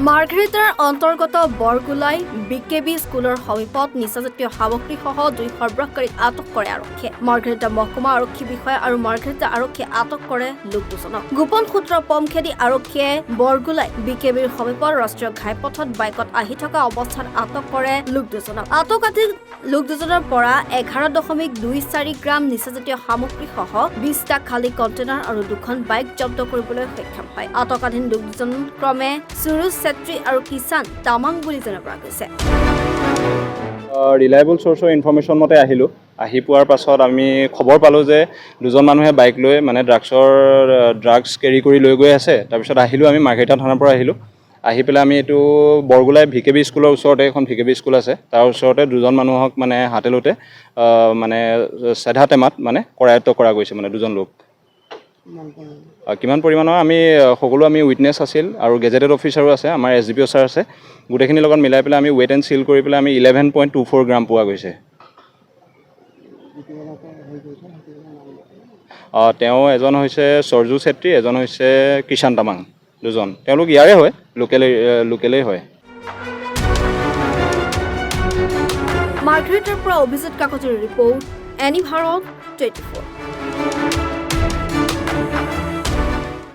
মাৰ্ঘেৰিটাৰ অন্তৰ্গত বৰগোলাই বিকেবি স্কুলৰ সমীপত নিচাজাতীয় সামগ্ৰীসহ 2 সৰবৰাহকাৰীক আটক কৰে আৰক্ষীয়ে। মাৰ্ঘেৰিটা মহকুমা আৰক্ষী বিষয়া আৰু মাৰ্ঘেৰিটা আৰক্ষীয়ে আটক কৰে লোক দুজনক। গোপন সূত্ৰ পম খেদি আৰক্ষীয়ে বৰগোলাই বিকেবিৰ সমীপত ৰাষ্ট্ৰীয় ঘাইপথত বাইকত আহি থকা অৱস্থাত আটক কৰে লোক দুজনক। আটকাধীন লোক দুজনৰ পৰা 11.24 গ্ৰাম নিচাজাতীয় সামগ্ৰীসহ 20টা খালী কণ্টেইনাৰ আৰু 2খন বাইক জব্দ কৰিবলৈ সক্ষম হয়। আটকাধীন লোক দুজন ক্ৰমে সুৰুজ চেত্ৰী আৰু কিষাণ তামাং বুলি জনা পৰা গৈছে। ৰিলায়েবল চ'ৰ্চৰ ইনফৰমেশ্যন মতে আহিলোঁ। আহি পোৱাৰ পাছত আমি খবৰ পালোঁ যে দুজন মানুহে বাইক লৈ মানে ড্ৰাগছ কেৰি কৰি লৈ গৈ আছে। তাৰপিছত আহিলোঁ, আমি মাৰ্ঘেৰিটা থানাৰ পৰা আহিলোঁ। আহি পেলাই আমি এইটো বৰগোলাই ভিকেবি স্কুলৰ ওচৰতে এখন ভিকেবি স্কুল আছে, তাৰ ওচৰতে দুজন মানুহক মানে হাতেলোতে মানে চেধা টেমাত মানে কৰায়ত্ব কৰা গৈছে, মানে দুজন লোক। কিমান পৰিমাণৰ আমি সকলো উইটনেছ আছিল আৰু গেজেটেড অফিচাৰো আছে, আমাৰ SDPO ছাৰ আছে। গোটেইখিনিৰ লগত মিলাই পেলাই আমি ৱেইট এণ্ড চিল কৰি পেলাই আমি 11.24 গ্ৰাম পোৱা গৈছে। তেওঁ এজন হৈছে সৰজু চেত্ৰী, এজন হৈছে কিষাণ তামাং, দুজন। তেওঁলোক ইয়াৰে হয়, লোকেলেই হয়। মাৰ্ঘেৰিটাৰ পৰা অভিজিত কাকতিৰ ৰিপৰ্ট, এনি ভাৰত 24।